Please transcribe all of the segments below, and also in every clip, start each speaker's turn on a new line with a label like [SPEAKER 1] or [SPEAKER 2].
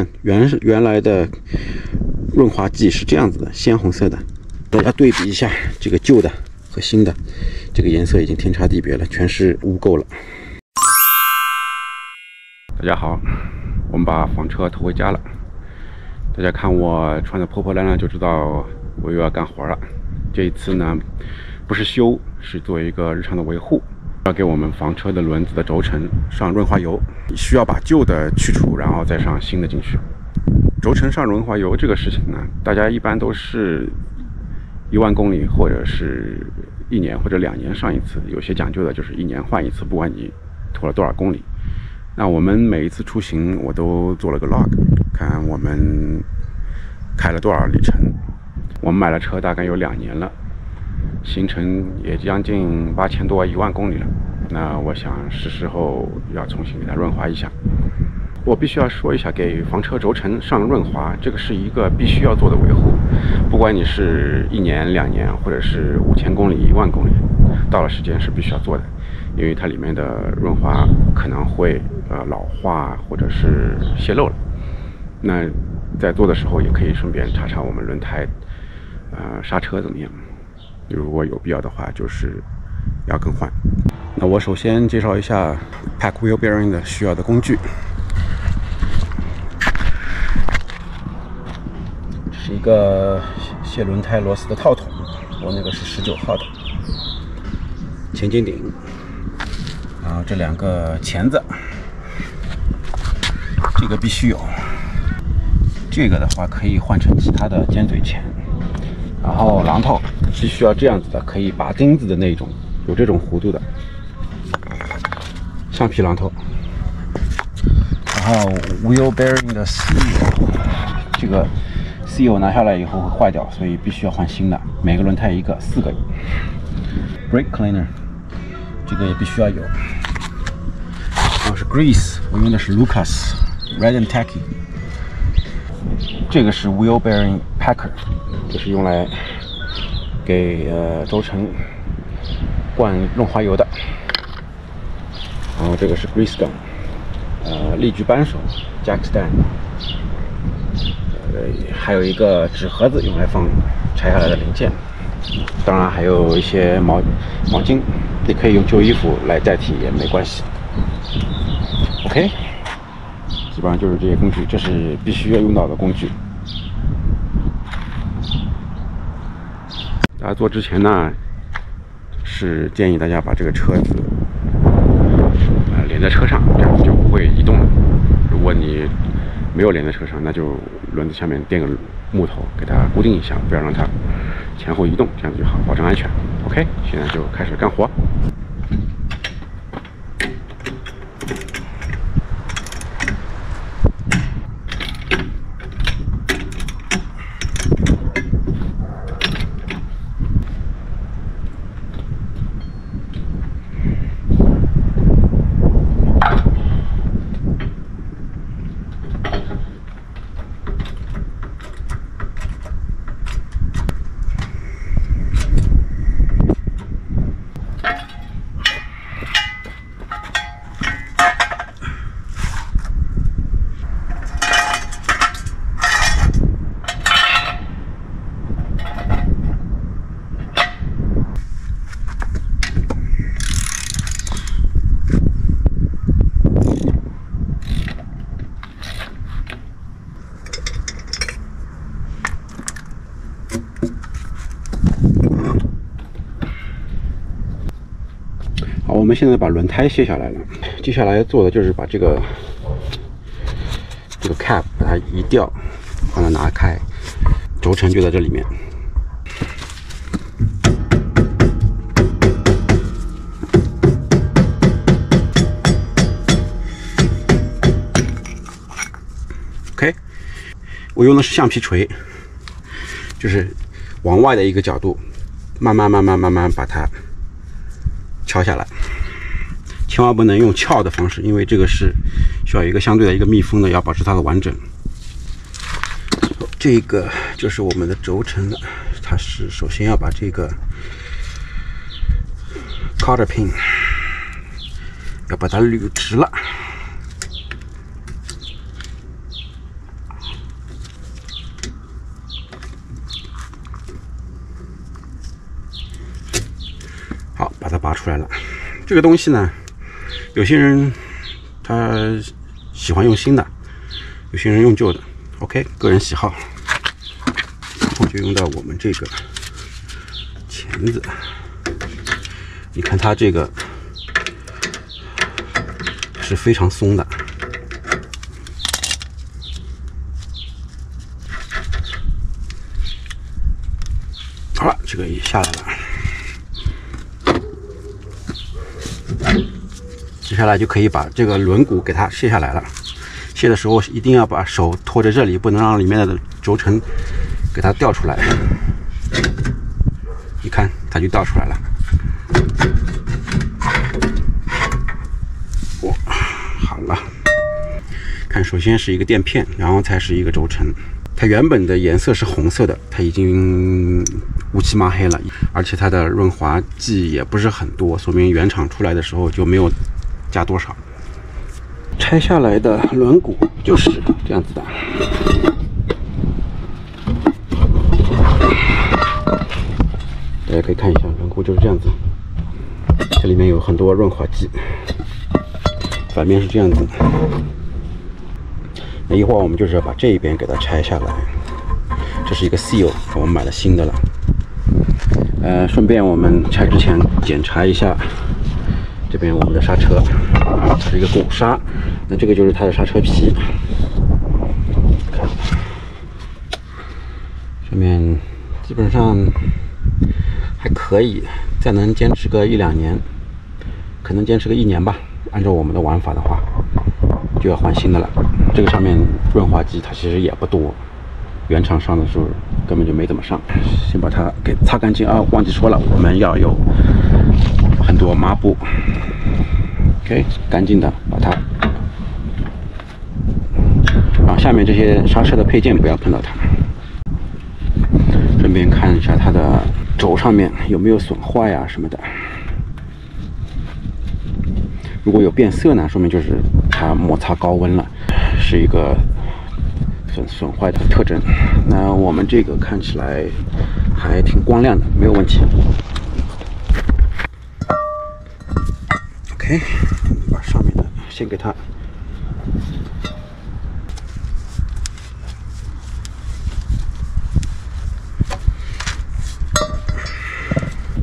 [SPEAKER 1] 看原来的润滑剂是这样子的，鲜红色的。大家对比一下这个旧的和新的，这个颜色已经天差地别了，全是污垢了。大家好，我们把房车拖回家了。大家看我穿的破破烂烂就知道我又要干活了。这一次呢，不是修，是做一个日常的维护，要给我们房车的轮子的轴承上润滑油，需要把旧的去除，然后再上新的进去。轴承上润滑油这个事情呢，大家一般都是1万公里或者是1年或者2年上一次，有些讲究的就是1年换一次，不管你拖了多少公里。那我们每一次出行我都做了个 log， 看我们开了多少里程。我们买了车大概有2年了，行程也将近8000多1万公里了。那我想是时候要重新给它润滑一下。我必须要说一下，给房车轴承上润滑，这个是一个必须要做的维护。不管你是1年、2年，或者是5000公里、1万公里，到了时间是必须要做的，因为它里面的润滑可能会老化或者是泄漏了。那在做的时候也可以顺便查查我们轮胎刹车怎么样，如果有必要的话就是要更换。那我首先介绍一下 Pack Wheel Bearing 的需要的工具。这是一个卸轮胎螺丝的套筒，我那个是19号的。前尖顶，然后这2个钳子，这个必须有。这个的话可以换成其他的尖嘴钳。然后榔头是需要这样子的，可以拔钉子的那种，有这种弧度的橡皮榔头。然后 wheel bearing 的 seal， 这个 seal 拿下来以后会坏掉，所以必须要换新的，每个轮胎一个，4个。brake cleaner 这个也必须要有。然后是 grease， 我用的是 Lucas Red and Tacky。这个是 wheel bearing packer， 这是用来给轴承灌润滑油的。然后这个是 grease gun， 力矩扳手 jack stand， 还有一个纸盒子用来放拆下来的零件。当然还有一些毛巾，你可以用旧衣服来代替也没关系。OK， 基本上就是这些工具，这是必须要用到的工具。大家做之前呢，是建议大家把这个车子连在车上，这样子就不会移动了。如果你没有连在车上，那就轮子下面垫个木头给它固定一下，不要让它前后移动，这样子就好，保证安全。OK， 现在就开始干活。好，我们现在把轮胎卸下来了，接下来要做的就是把这个 cap 把它移掉，把它拿开，轴承就在这里面。OK， 我用的是橡皮锤，就是往外的一个角度，慢慢把它敲下来，千万不能用撬的方式，因为这个是需要一个相对的一个密封的，要保持它的完整。这个就是我们的轴承了，它是首先要把这个 cotter pin 要把它捋直了，拔出来了。这个东西呢，有些人他喜欢用新的，有些人用旧的。OK， 个人喜好。然后就用到我们这个钳子，你看它这个是非常松的。好了，这个也下来了。接下来就可以把这个轮毂给它卸下来了。卸的时候一定要把手托在这里，不能让里面的轴承给它掉出来。你看，它就掉出来了。哇，好了。看，首先是一个垫片，然后才是一个轴承。它原本的颜色是红色的，它已经乌漆嘛黑了，而且它的润滑剂也不是很多，说明原厂出来的时候就没有加多少。拆下来的轮毂就是这样子的，大家可以看一下，轮毂就是这样子，这里面有很多润滑剂，反面是这样子。那一会儿我们就是要把这一边给它拆下来，这是一个 seal， 我们买了新的了。顺便我们拆之前检查一下这边我们的刹车，它是一个拱刹，那这个就是它的刹车皮。看，上面基本上还可以，再能坚持个1-2年，可能坚持个1年吧。按照我们的玩法的话，就要换新的了。这个上面润滑剂它其实也不多，原厂上的时候根本就没怎么上。先把它给擦干净啊！忘记说了，我们要有很多抹布。OK， 干净的把它，然后下面这些刹车的配件不要碰到它。顺便看一下它的轴上面有没有损坏呀什么的。如果有变色呢，说明就是它摩擦高温了，是一个损坏的特征。那我们这个看起来还挺光亮的，没有问题。OK， 把上面的先给它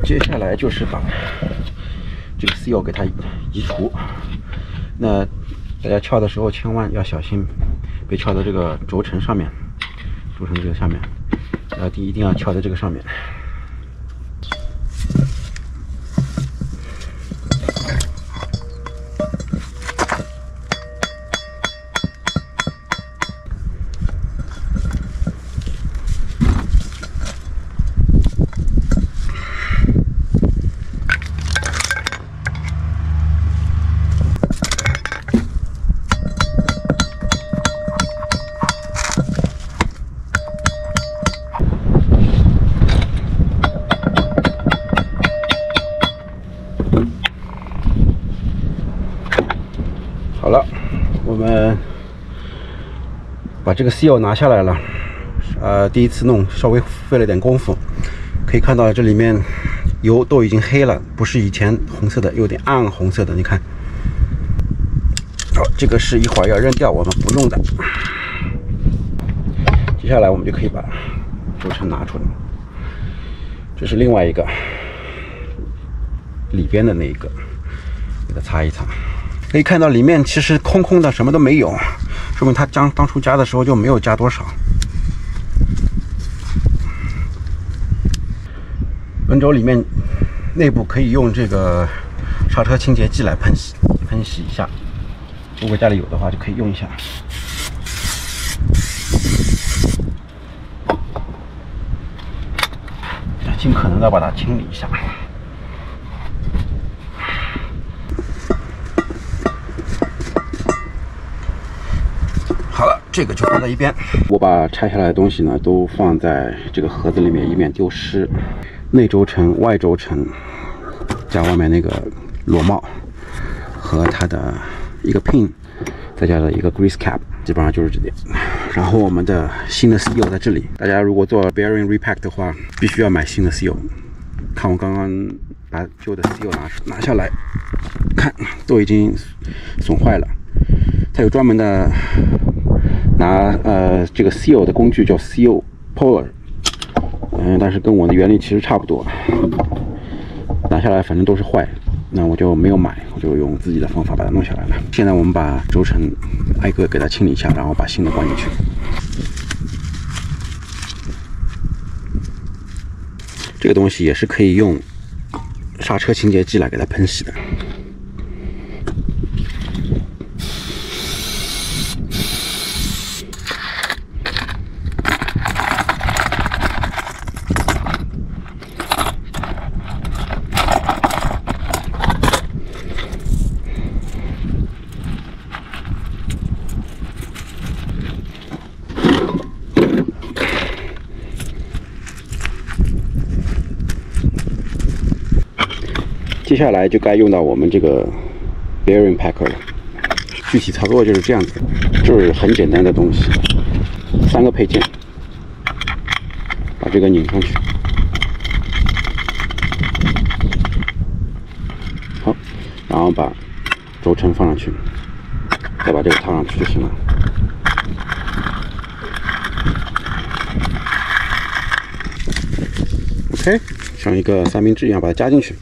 [SPEAKER 1] 接下来就是把这个 seal 给它移除。那大家撬的时候千万要小心，别撬到这个轴承上面，轴承这个下面，一定要撬在这个上面。好了，我们把这个 seal 拿下来了。第一次弄稍微费了点功夫，可以看到这里面油都已经黑了，不是以前红色的，有点暗红色的。你看，好，这个是一会儿要扔掉，我们不用的。接下来我们就可以把轴承拿出来，这是另外一个里边的那一个，给它擦一擦。可以看到里面其实空空的，什么都没有，说明它当初加的时候就没有加多少。轮轴里面内部可以用这个刹车清洁剂来喷洗一下，如果家里有的话就可以用一下。尽可能的把它清理一下。好了，这个就放在一边。我把拆下来的东西呢，都放在这个盒子里面，以免丢失。内轴承、外轴承，加外面那个螺帽和它的一个 pin， 再加了一个 grease cap， 基本上就是这点。然后我们的新的 seal 在这里。大家如果做 bearing repack 的话，必须要买新的 seal。看我刚刚把旧的 seal 拿下来，看都已经损坏了。它有专门的这个 seal 的工具叫 seal puller， 但是跟我的原理其实差不多。拿下来反正都是坏，那我就没有买，我就用自己的方法把它弄下来了。现在我们把轴承挨个给它清理一下，然后把新的灌进去。这个东西也是可以用刹车清洁剂来给它喷洗的。接下来就该用到我们这个 bearing packer 了。具体操作就是这样子，就是很简单的东西，3个配件，把这个拧上去，好，然后把轴承放上去，再把这个套上去就行了。OK， 像一个三明治一样把它加进去。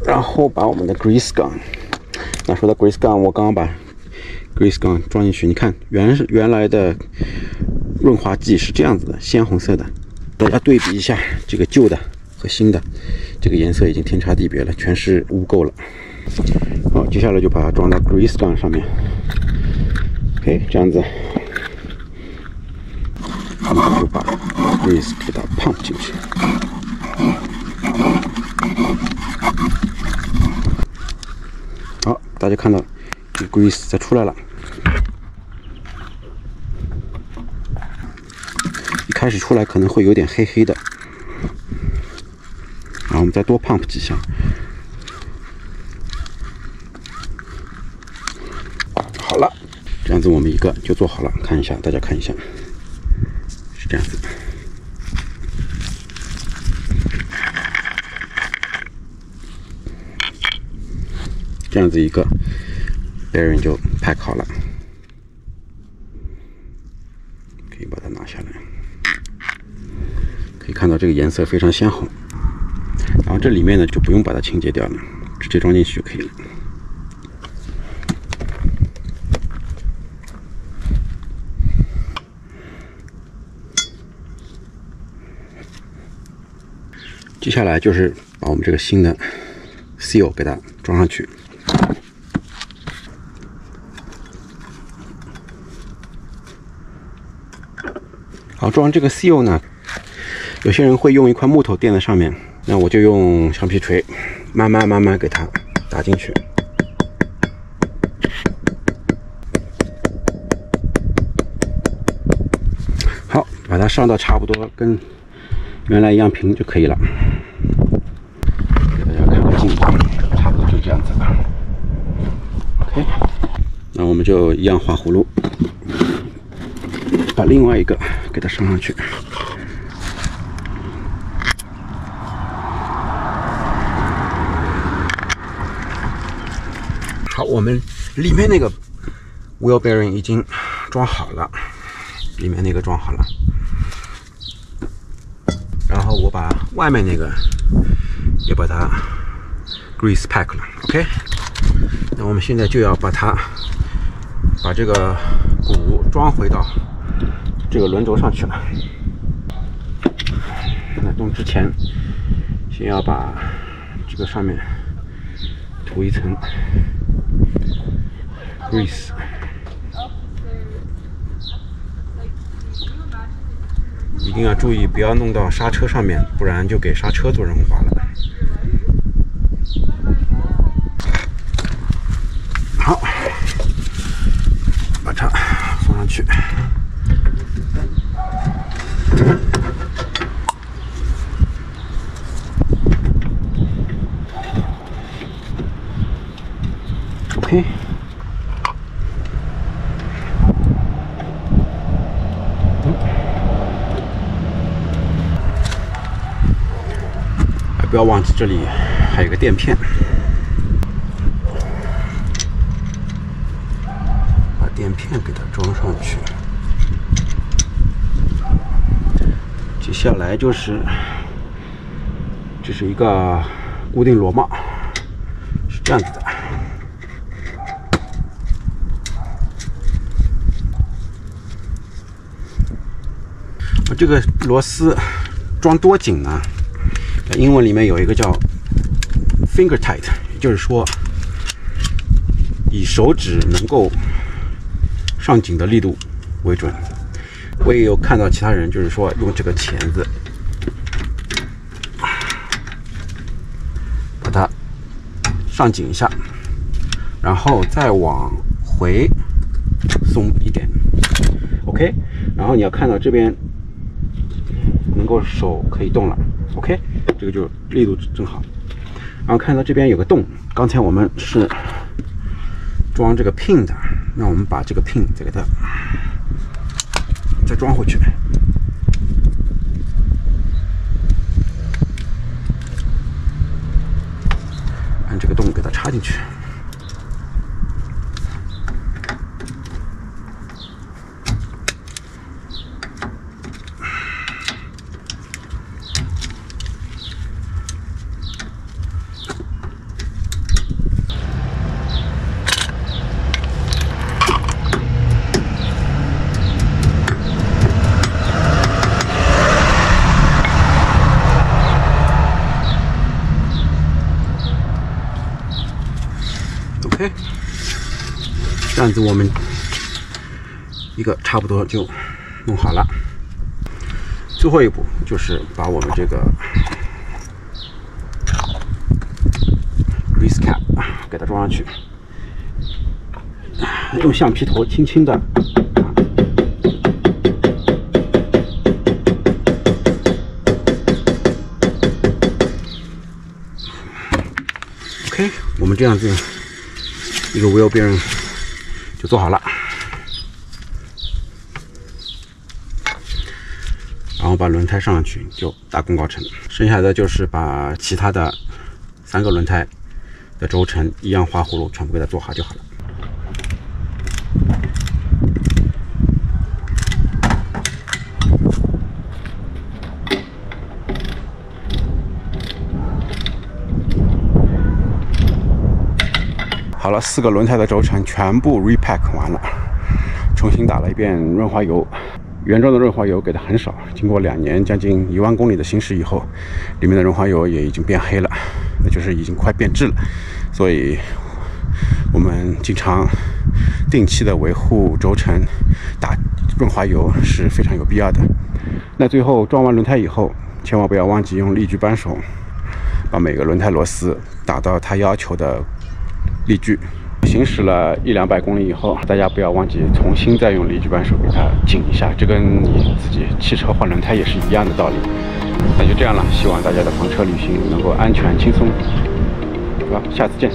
[SPEAKER 1] 然后把我们的 grease gun， 那说到 grease gun， 我刚刚把 grease gun 装进去，你看原来的润滑剂是这样子的，鲜红色的，大家对比一下这个旧的和新的，这个颜色已经天差地别了，全是污垢了。好，接下来就把它装到 grease gun 上面 ，OK， 这样子，我们就把 grease 给它 pump 进去。好，大家看到这个 grease 再出来了。一开始出来可能会有点黑黑的，然后我们再多 pump 几下。好了，这样子我们一个就做好了，看一下，大家看一下，是这样子。这样子一个 bearing 就 pack 好了，可以把它拿下来。可以看到这个颜色非常鲜红，然后这里面呢就不用把它清洁掉了，直接装进去就可以了。接下来就是把我们这个新的 seal 给它装上去。好，装这个 seal 呢，有些人会用一块木头垫在上面，那我就用橡皮锤慢慢给它打进去。好，把它上到差不多跟原来一样平就可以了。给大家看个镜头，差不多就这样子了。OK， 那我们就一样画葫芦，把另外一个给它上上去。好，我们里面那个 wheel bearing 已经装好了，里面那个装好了，然后我把外面那个也把它 grease pack 了 ，OK。那我们现在就要把这个鼓装回到这个轮轴上去了。那弄之前，先要把这个上面涂一层 grease。一定要注意，不要弄到刹车上面，不然就给刹车做润滑了。好，把它放上去。OK。不要忘记这里还有个垫片，把垫片给它装上去。接下来就是这是一个固定螺帽，是这样子的。这个螺丝装多紧呢？英文里面有一个叫 finger tight， 也就是说以手指能够上紧的力度为准。我也有看到其他人就是说用这个钳子把它上紧一下，然后再往回松一点 ，OK。然后你要看到这边能够手可以动了 ，OK， 这个就力度正好。然后看到这边有个洞，刚才我们是装这个 pin 的，那我们把这个 pin 再给它再装回去，按这个洞给它插进去。OK， 这样子我们一个差不多就弄好了。最后一步就是把我们这个 grease cap 给它装上去，用橡皮头轻轻的。OK， 我们这样子一个 wheel bearing 就做好了，然后把轮胎上去就大功告成。剩下的就是把其他的3个轮胎的轴承一样画葫芦全部给它做好就好了。好了，4个轮胎的轴承全部 repack 完了，重新打了一遍润滑油。原装的润滑油给的很少，经过2年将近1万公里的行驶以后，里面的润滑油也已经变黑了，那就是已经快变质了。所以我们经常定期的维护轴承，打润滑油是非常有必要的。那最后装完轮胎以后，千万不要忘记用力矩扳手把每个轮胎螺丝打到它要求的力矩。行驶了100-200公里以后，大家不要忘记重新再用力矩扳手给它紧一下，这跟你自己汽车换轮胎也是一样的道理。那就这样了，希望大家的房车旅行能够安全轻松，好吧，下次见。